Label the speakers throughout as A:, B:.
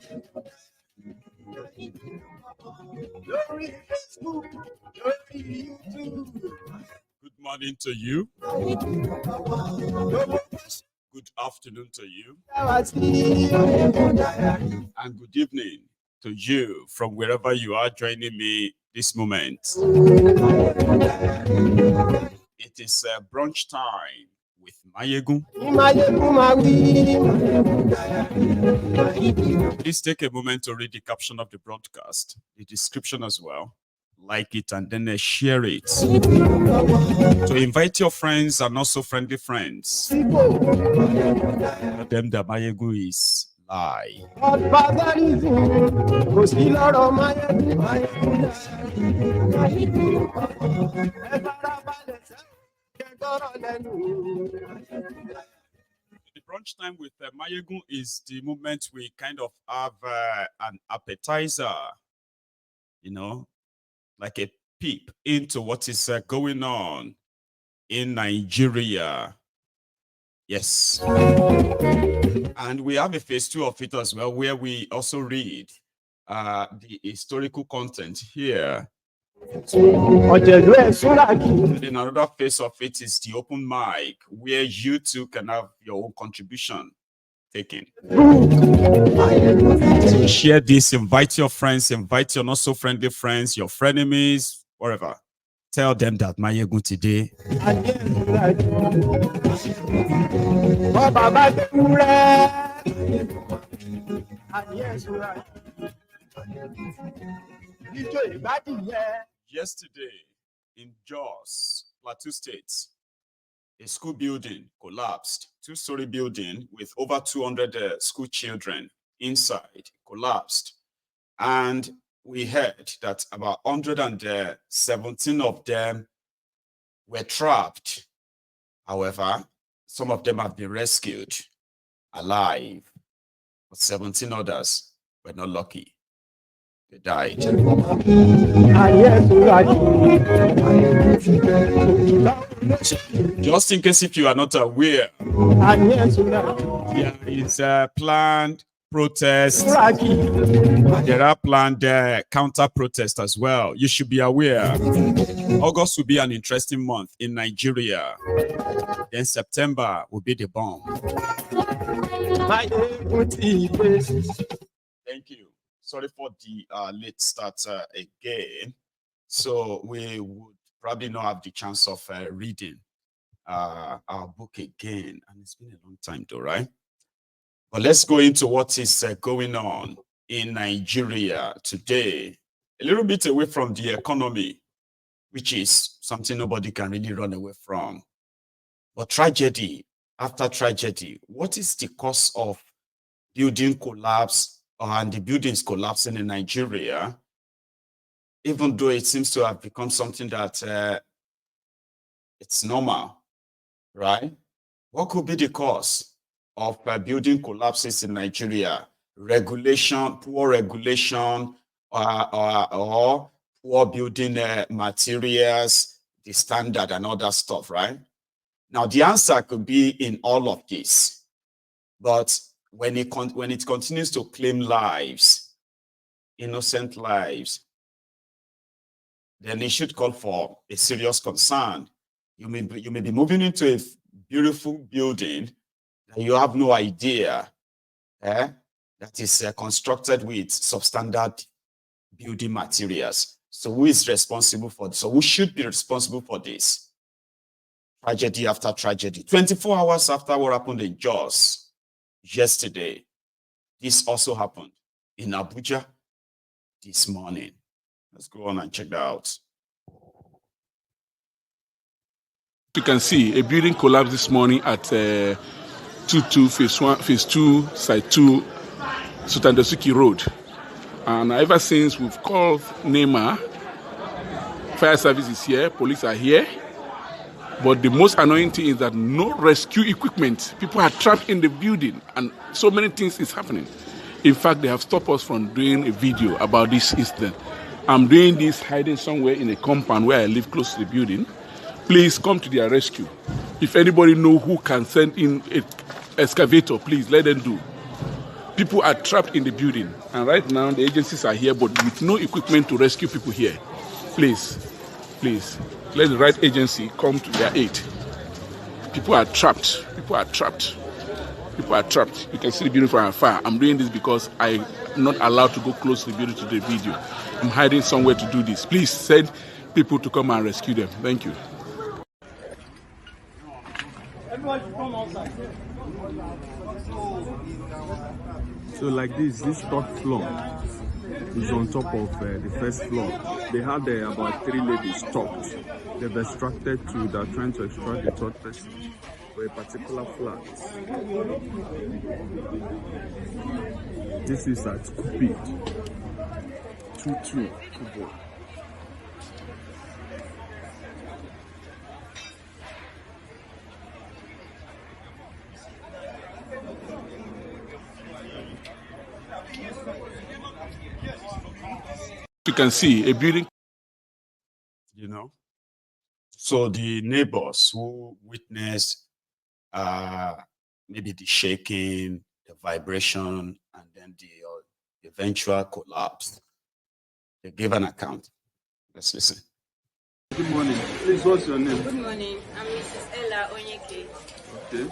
A: Good morning to you. Good afternoon to you. And good evening to you from wherever you are joining me this moment. It is brunch time with Mayegun. Please take a moment to read the caption of the broadcast, the description as well. Like it and then share it. To invite your friends and also friendly friends. Tell them that Mayegun is live. The brunch time with Mayegun is the moment we kind of have an appetizer, you know, like a peep into what is going on in Nigeria. Yes. And we have a phase 2 of it as well, where we also read the historical content here. And then another phase of it is the open mic, where you too can have your own contribution taken. So share this, invite your friends, invite your not so friendly friends, your frenemies, whatever. Tell them that Mayegun today. Yesterday in Jos, Plateau State, a school building collapsed. Two-story building with over 200 school children inside collapsed. And we heard that about 117 of them were trapped. However, some of them have been rescued alive, but 17 others were not lucky. They died. Just in case if you are not aware, there is a planned protest. There are planned counter protests as well. You should be aware. August will be an interesting month in Nigeria. Then September will be the bomb. Thank you. Sorry for the late start again. So we would probably not have the chance of reading our book again. And it's been a long time though, right? But let's go into what is going on in Nigeria today. A little bit away from the economy, which is something nobody can really run away from. But tragedy after tragedy, what is the cause of building collapse and the buildings collapsing in Nigeria, even though it seems to have become something that it's normal, right? What could be the cause of building collapses in Nigeria? Regulation, poor regulation, or poor building materials, the standard and all that stuff, right? Now, the answer could be in all of this, but when it continues to claim lives, innocent lives, then it should call for a serious concern. You may be moving into a beautiful building that you have no idea that is constructed with substandard building materials. So who is responsible for this? So who should be responsible for this? Tragedy after tragedy. 24 hours after what happened in Jos yesterday, this also happened in Abuja this morning. Let's go on and check that out.
B: You can see a building collapsed this morning at 22 phase 2, site 2, Sultan-Dosuki Road. And ever since we've called NEMA, fire service is here, police are here. But the most annoying thing is that no rescue equipment. People are trapped in the building and so many things is happening. In fact, they have stopped us from doing a video about this incident. I'm doing this hiding somewhere in a compound where I live close to the building. Please come to their rescue. If anybody know who can send in an excavator, please let them do. People are trapped in the building, and right now the agencies are here, but with no equipment to rescue people here. Please, please, let the right agency come to their aid. People are trapped. People are trapped. People are trapped. You can see the building from afar. I'm doing this because I'm not allowed to go close to the building to the video. I'm hiding somewhere to do this. Please send people to come and rescue them. Thank you.
C: So like this third floor is on top of the first floor. They had about 3 ladies stopped. They've extracted 2. They're trying to extract the third person for a particular flat. This is at Kubwa, 22 Kubwa.
B: You can see a building.
A: So the neighbors who witnessed maybe the shaking, the vibration, and then the eventual collapse, they gave an account. Let's listen.
C: Good morning. Please, what's your name?
D: Good morning. I'm Mrs. Ella Onyeke.
C: Okay.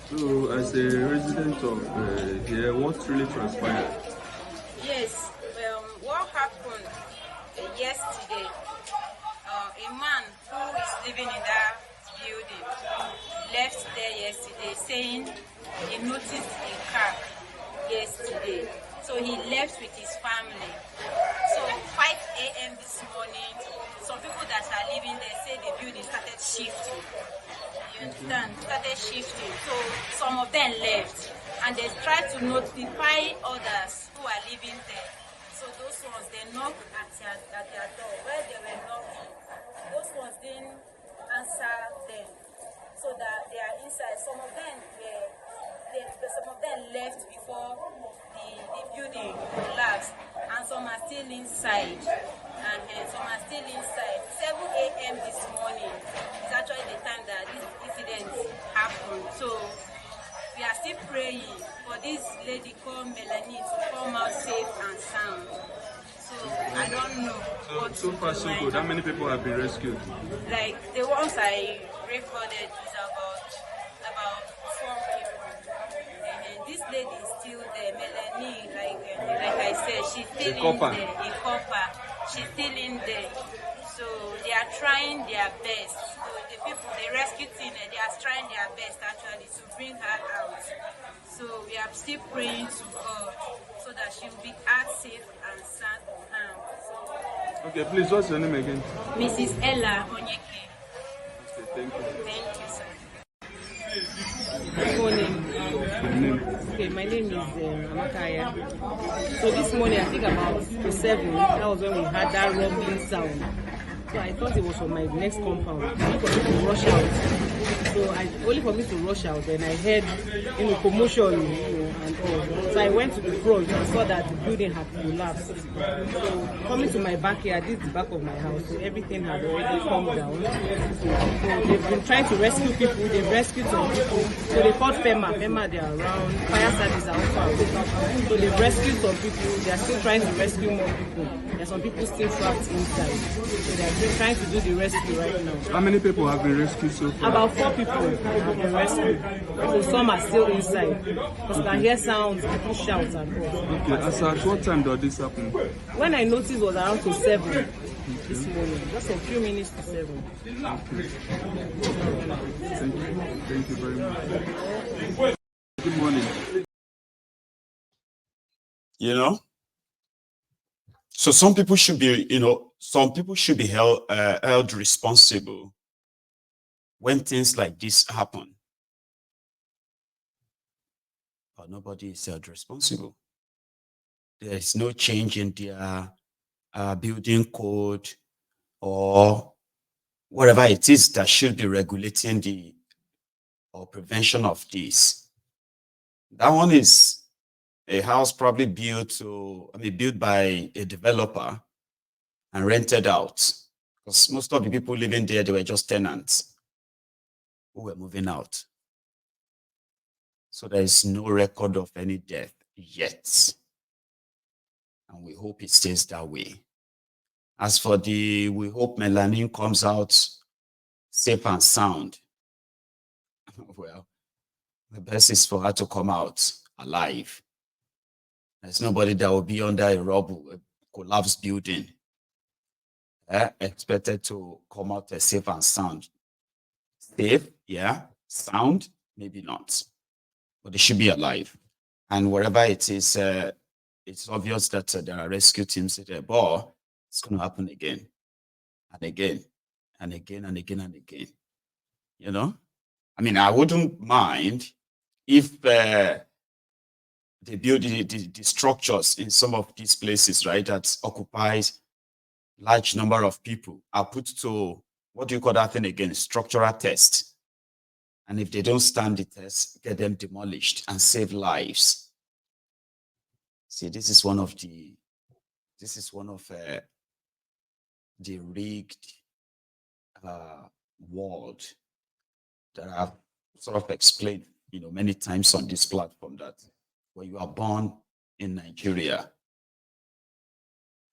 C: So, as a resident of here, what really transpired?
D: Yes. What happened yesterday? A man who is living in that building left there yesterday, saying he noticed a car yesterday. So he left with his family. So 5 a.m. this morning, some people that are living there say the building started shifting. You understand? Started shifting. So some of them left, and they tried to notify others who are living there. So those ones, they knocked at their door. Where they were knocking, those ones didn't answer them. So that they are inside. Some of them left before the building collapsed, and some are still inside. And some are still inside. 7 a.m. this morning is actually the time that this incident happened. So we are still praying for this lady called Melanie to come out safe and sound. So I don't know.
C: So far so good. How many people have been rescued?
D: Like the ones I recorded is about 4 people. And this lady is still there. Melanie, like I said, she's still in there. A copper. She's still in there. So they are trying their best. So the rescue team, they are trying their best actually to bring her out. So we are still praying to God so that she will be out safe and sound on hand. So,
C: okay, please, what's your name again?
D: Mrs. Ella Onyeke.
C: Okay, thank you.
D: Thank you, sir.
E: Good morning.
C: Your name?
E: Okay, my name is Amakaya. So this morning, I think about 7, that was when we had that rumbling sound. So I thought it was from my next compound. Only for me to rush out. Only for me to rush out, then I heard commotion, and all. So I went to the front and saw that the building had collapsed. So coming to my backyard, this is the back of my house, so everything had already come down. So they've been trying to rescue people. They've rescued some people. So they called FEMA. FEMA, they are around. Fire service are also around. So they've rescued some people. They are still trying to rescue more people. There are some people still trapped inside. So they are still trying to do the rescue right now.
C: How many people have been rescued so far?
E: About 4 people have been rescued. So some are still inside. Because you can hear sounds, people shout and all.
C: Okay, as at what time did this happen?
E: When I noticed it was around to 7 this morning. Just a few minutes to 7.
C: Thank you. Thank you very much. Good morning.
A: So some people should be held responsible when things like this happen. But nobody is held responsible. There is no change in their building code or whatever it is that should be regulating the prevention of this. That one is a house probably built by a developer and rented out, because most of the people living there, they were just tenants who were moving out. So there is no record of any death yet. And we hope it stays that way. As for we hope melanin comes out safe and sound. Well, the best is for her to come out alive. There's nobody that will be under a rubble, a collapsed building, expected to come out safe and sound. Safe, yeah. Sound, maybe not. But they should be alive. And wherever it is, it's obvious that there are rescue teams there, but it's going to happen again and again and again and again and again. You know? I mean, I wouldn't mind if they build the structures in some of these places, right, that occupies large number of people are put to, what do you call that thing again? Structural test. And if they don't stand the test, get them demolished and save lives. See, this is one of the rigged world that I've sort of explained, many times on this platform, that when you are born in Nigeria,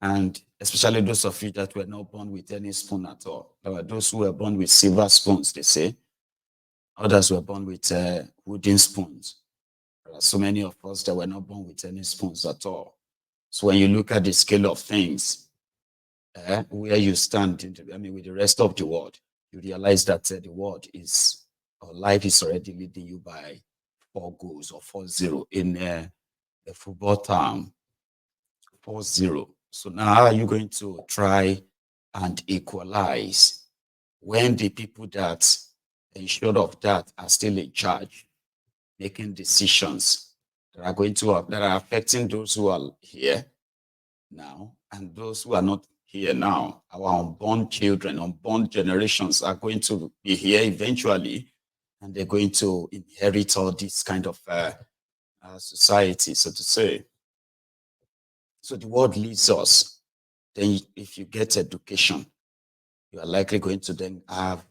A: and especially those of you that were not born with any spoon at all, there were those who were born with silver spoons, they say. Others were born with wooden spoons. There are so many of us that were not born with any spoons at all. So when you look at the scale of things, where you stand, with the rest of the world, you realize that the world is, or life is already leading you by 4 goals or 4-0 in the football term, 4-0. So now how are you going to try and equalize when the people that ensure of that are still in charge, making decisions that are affecting those who are here now and those who are not here now? Our unborn children, unborn generations are going to be here eventually, and they're going to inherit all this kind of society, so to say. So the world leads us. Then if you get education, you are likely going to then have,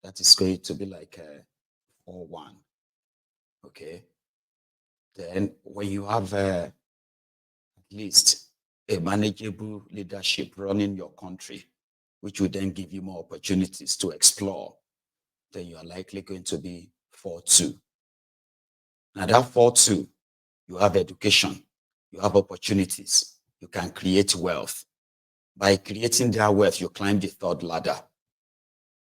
A: that is going to be like a 4-1. Okay. Then when you have at least a manageable leadership running your country, which will then give you more opportunities to explore, then you are likely going to be 4-2. Now that 4-2, you have education, you have opportunities, you can create wealth. By creating that wealth, you climb the third ladder.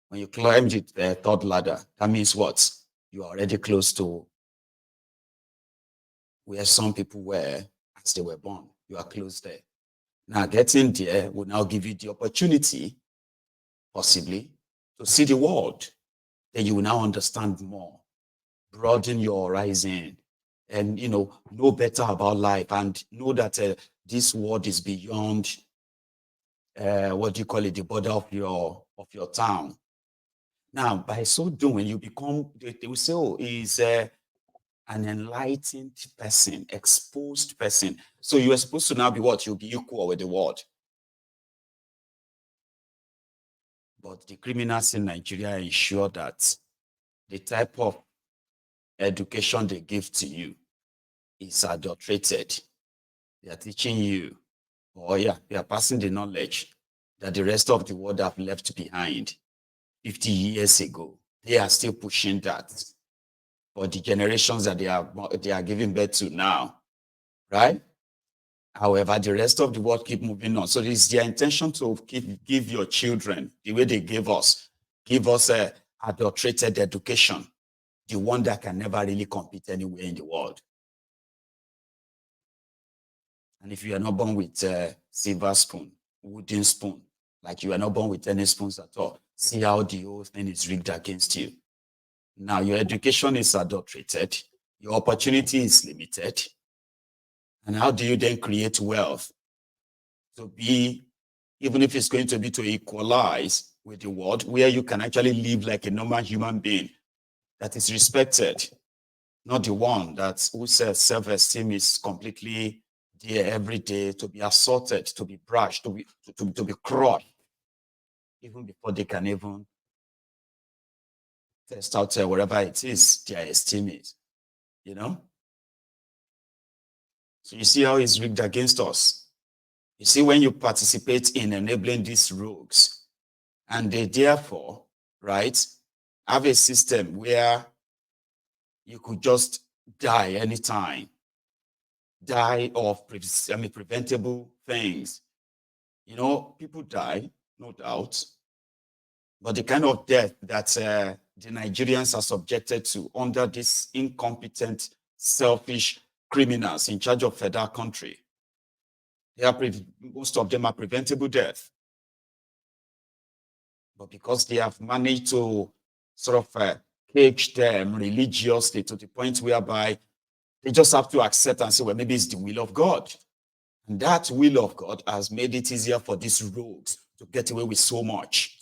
A: When you climb the third ladder, that means what? You are already close to where some people were as they were born. You are close there. Now, getting there will now give you the opportunity, possibly, to see the world. Then you will now understand more, broaden your horizon, and know better about life, and know that this world is beyond the border of your town. Now, by so doing, you become, they will say, oh, he's an enlightened person, exposed person. So you are supposed to now be what? You'll be equal with the world. But the criminals in Nigeria ensure that the type of education they give to you is adulterated. They are teaching you, they are passing the knowledge that the rest of the world have left behind 50 years ago. They are still pushing that for the generations that they are giving birth to now, right? However, the rest of the world keep moving on. So it is their intention to give your children the way they give us a adulterated education, the one that can never really compete anywhere in the world. And if you are not born with a silver spoon, wooden spoon, like you are not born with any spoons at all, see how the whole thing is rigged against you. Now your education is adulterated, your opportunity is limited. And how do you then create wealth to be, even if it's going to be to equalize with the world, where you can actually live like a normal human being that is respected, not the one whose self-esteem is completely there every day, to be assaulted, to be brushed, to be crushed, even before they can even test out wherever it is their esteem is, So you see how it's rigged against us. You see, when you participate in enabling these rogues, and they therefore, right, have a system where you could just die anytime, die of preventable things. You know, people die, no doubt, but the kind of death that the Nigerians are subjected to under these incompetent, selfish criminals in charge of their country, most of them are preventable death. But because they have managed to sort of cage them religiously to the point whereby they just have to accept and say, well, maybe it's the will of God. And that will of God has made it easier for these rogues to get away with so much.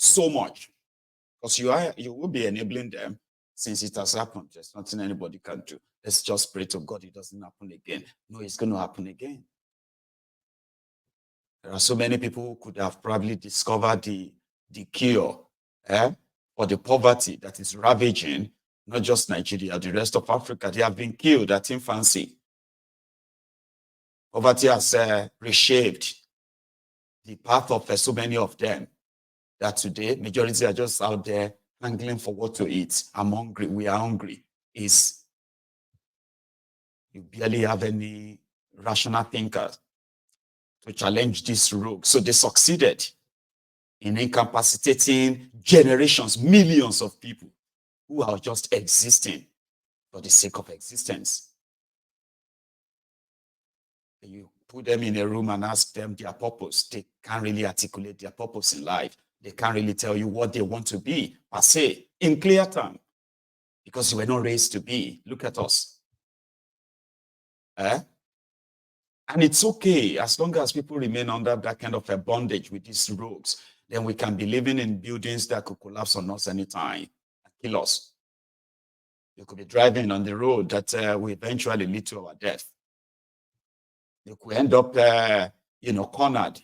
A: Because you will be enabling them since it has happened. There's nothing anybody can do. Let's just pray to God it doesn't happen again. No, it's going to happen again. There are so many people who could have probably discovered the cure for the poverty that is ravaging not just Nigeria, the rest of Africa. They have been killed at infancy. Poverty has reshaped the path of so many of them that today, majority are just out there angling for what to eat. I'm hungry, we are hungry. You barely have any rational thinkers to challenge this rogue. So they succeeded in incapacitating generations, millions of people who are just existing for the sake of existence. You put them in a room and ask them their purpose. They can't really articulate their purpose in life. They can't really tell you what they want to be, per se, in clear terms, because you were not raised to be. Look at us. And it's okay, as long as people remain under that kind of a bondage with these rogues, then we can be living in buildings that could collapse on us anytime and kill us. You could be driving on the road that will eventually lead to our death. You could end up, cornered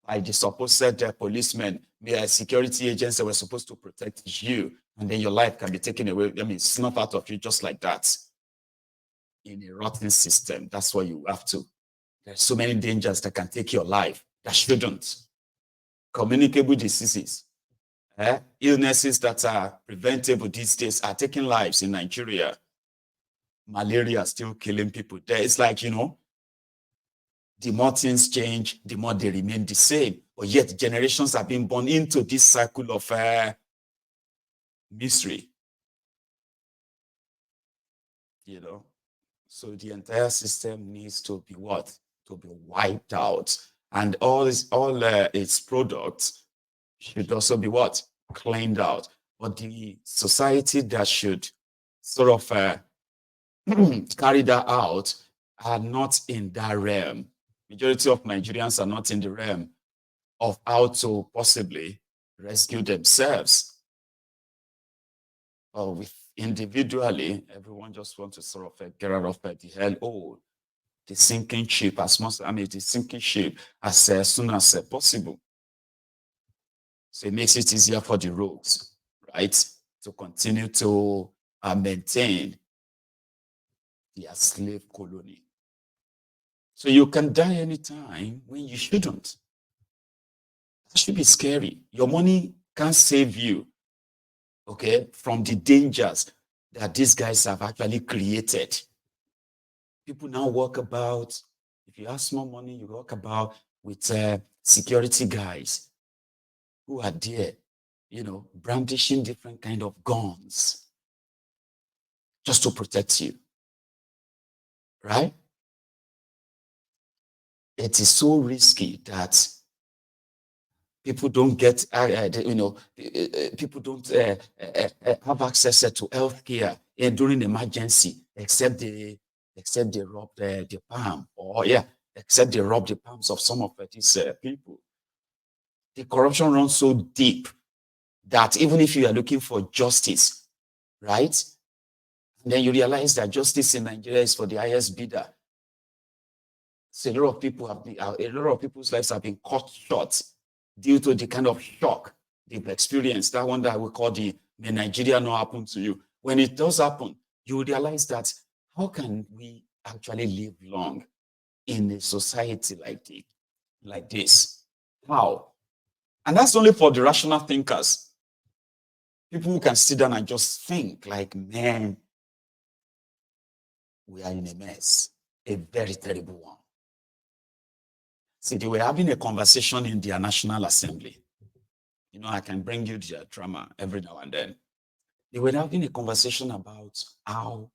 A: by the supposed policemen, security agents that were supposed to protect you, and then your life can be taken away. I mean, snuff out of you just like that. In a rotten system, that's what you have to. There's so many dangers that can take your life that shouldn't. Communicable diseases, illnesses that are preventable these days are taking lives in Nigeria. Malaria is still killing people there. It's like, the more things change, the more they remain the same. But yet generations have been born into this cycle of misery. So the entire system needs to be what? To be wiped out. And all its products should also be what? Cleaned out. But the society that should sort of carry that out are not in that realm. Majority of Nigerians are not in the realm of how to possibly rescue themselves. Or with individually, everyone just wants to sort of get out of the hell. Oh, the sinking ship the sinking ship as soon as possible. So it makes it easier for the rogues, right, to continue to maintain their slave colony. So you can die anytime when you shouldn't. That should be scary. Your money can't save you, okay, from the dangers that these guys have actually created. People now walk about, if you have small money, you walk about with security guys who are there, brandishing different kind of guns just to protect you, right? It is so risky that people don't get, people don't have access to healthcare during emergency, except they rob the palm, except they rob the palms of some of these people. The corruption runs so deep that even if you are looking for justice, right, and then you realize that justice in Nigeria is for the highest bidder. So a lot of people's lives have been cut short due to the kind of shock they've experienced. That one that we call the "May Nigeria not happen to you." When it does happen, you realize that how can we actually live long in a society like this? How? And that's only for the rational thinkers. People who can sit down and just think like, man, we are in a mess, a very terrible one. See, they were having a conversation in their National Assembly. You know, I can bring you their drama every now and then. They were having a conversation about how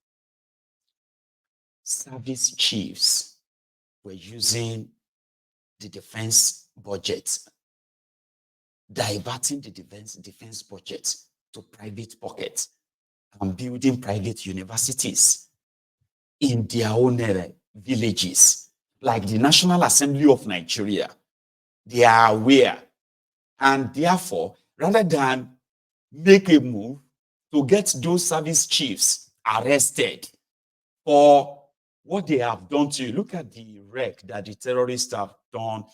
A: service chiefs were using the defense budget, diverting the defense budget to private pockets and building private universities in their own villages, like the National Assembly of Nigeria. They are aware, and therefore, rather than make a move to get those service chiefs arrested for what they have done to you, look at the wreck that the terrorists have done.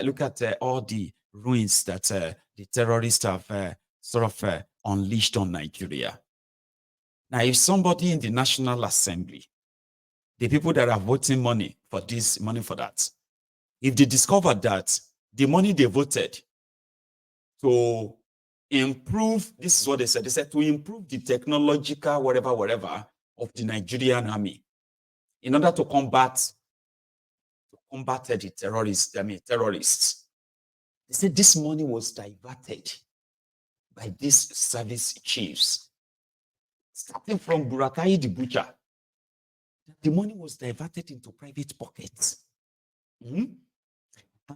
A: Look at all the ruins that the terrorists have unleashed on Nigeria. Now, if somebody in the National Assembly, the people that are voting money for this, money for that, if they discovered that the money they voted to improve, this is what they said to improve the technological whatever of the Nigerian army in order to combat the terrorists. They said this money was diverted by these service chiefs, starting from Buratai the butcher. The money was diverted into private pockets. And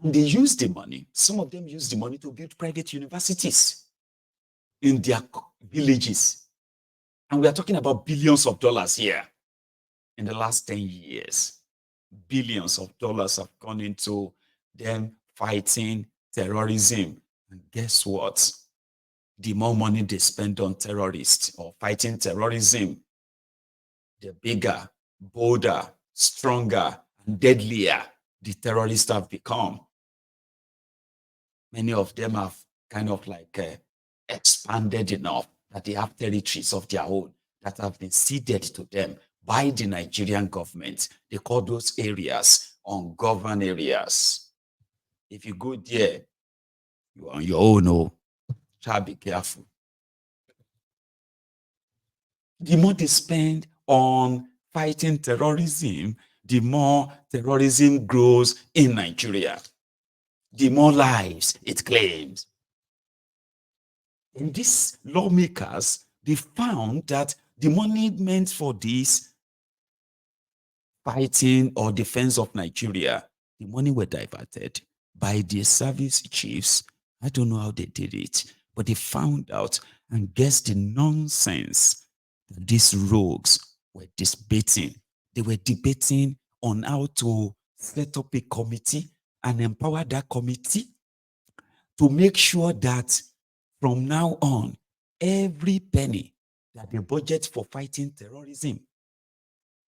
A: they used the money, some of them used the money to build private universities in their villages. And we are talking about billions of dollars here in the last 10 years. Billions of dollars have gone into them fighting terrorism. And guess what? The more money they spend on terrorists or fighting terrorism, the bigger, bolder, stronger, and deadlier the terrorists have become. Many of them have kind of like expanded enough that they have territories of their own that have been ceded to them by the Nigerian government. They call those areas ungoverned areas. If you go there, you are on your own. Oh, try to be careful. The more they spend on fighting terrorism, the more terrorism grows in Nigeria, the more lives it claims. And these lawmakers, they found that the money meant for this fighting or defense of Nigeria, the money were diverted by the service chiefs. I don't know how they did it, but they found out, and guess the nonsense that these rogues were debating. They were debating on how to set up a committee and empower that committee to make sure that from now on, every penny that they budget for fighting terrorism,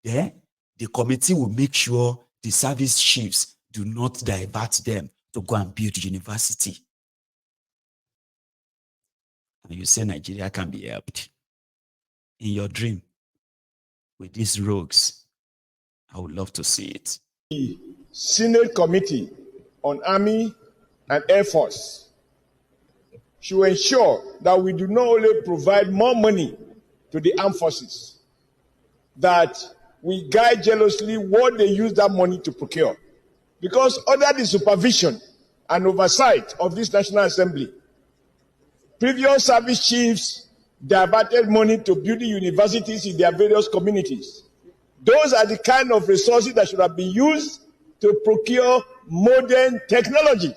A: the committee will make sure the service chiefs do not divert them to go and build university. And you say Nigeria can be helped. In your dream, with these rogues, I would love to see it.
F: The Senate Committee on Army and Air Force should ensure that we do not only provide more money to the armed forces, that we guide jealously what they use that money to procure. Because under the supervision and oversight of this National Assembly, previous service chiefs diverted money to build universities in their various communities. Those are the kind of resources that should have been used to procure modern technology.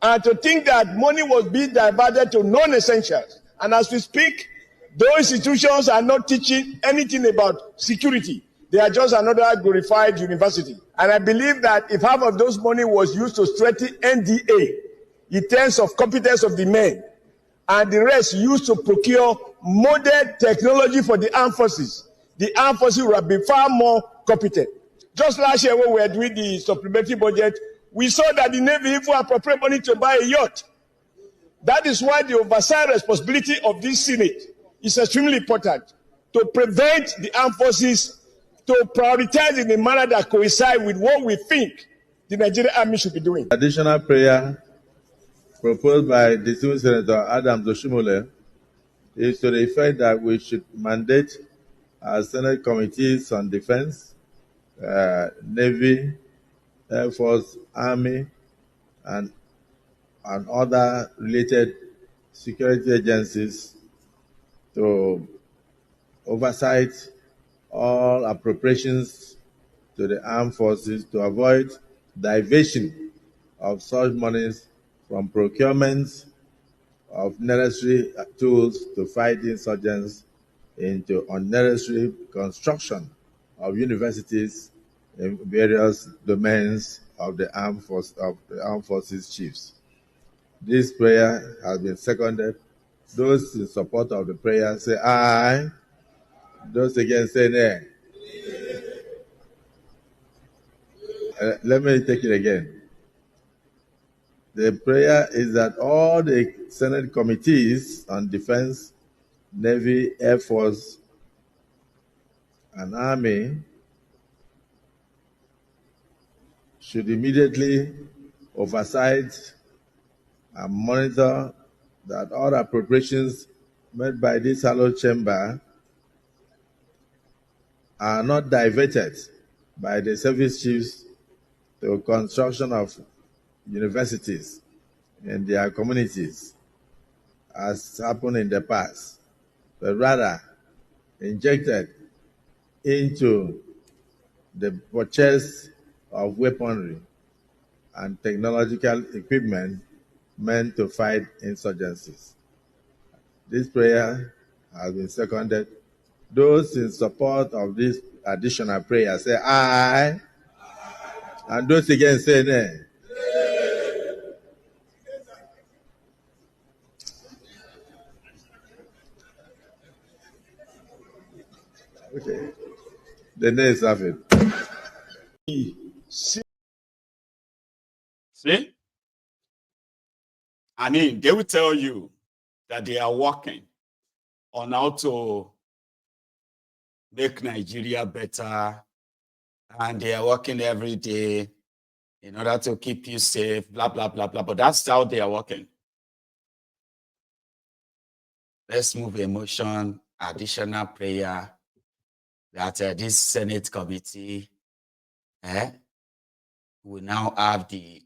F: And to think that money was being diverted to non-essentials. And as we speak, those institutions are not teaching anything about security. They are just another glorified university. And I believe that if half of those money was used to strengthen NDA in terms of competence of the men, and the rest used to procure modern technology for the armed forces, the armed forces would have been far more competent. Just last year when we were doing the supplementary budget, we saw that the Navy even appropriate money to buy a yacht. That is why the oversight responsibility of this Senate is extremely important, to prevent the armed forces to prioritize in a manner that coincides with what we think the Nigerian Army should be doing.
G: Additional prayer proposed by distinguished Senator Adams Oshimole is to the effect that we should mandate our Senate committees on defense, Navy, Air Force, Army, and other related security agencies to oversight all appropriations to the armed forces to avoid diversion of such monies from procurement of necessary tools to fight insurgents into unnecessary construction of universities in various domains of the armed forces chiefs. This prayer has been seconded. Those in support of the prayer say aye. Those against say nay. Let me take it again. The prayer is that all the Senate committees on defense, Navy, Air Force, and Army should immediately oversight and monitor that all appropriations made by this hallowed chamber are not diverted by the service chiefs to construction of universities in their communities, as happened in the past, but rather injected into the purchase of weaponry and technological equipment meant to fight insurgencies. This prayer has been seconded. Those in support of this additional prayer say aye, and those against say nay. Okay. The nays have it.
A: See? I mean, they will tell you that they are working on how to make Nigeria better, and they are working every day in order to keep you safe, blah, blah, blah, blah. But that's how they are working. Let's move a motion, additional prayer, that this Senate committee will now have the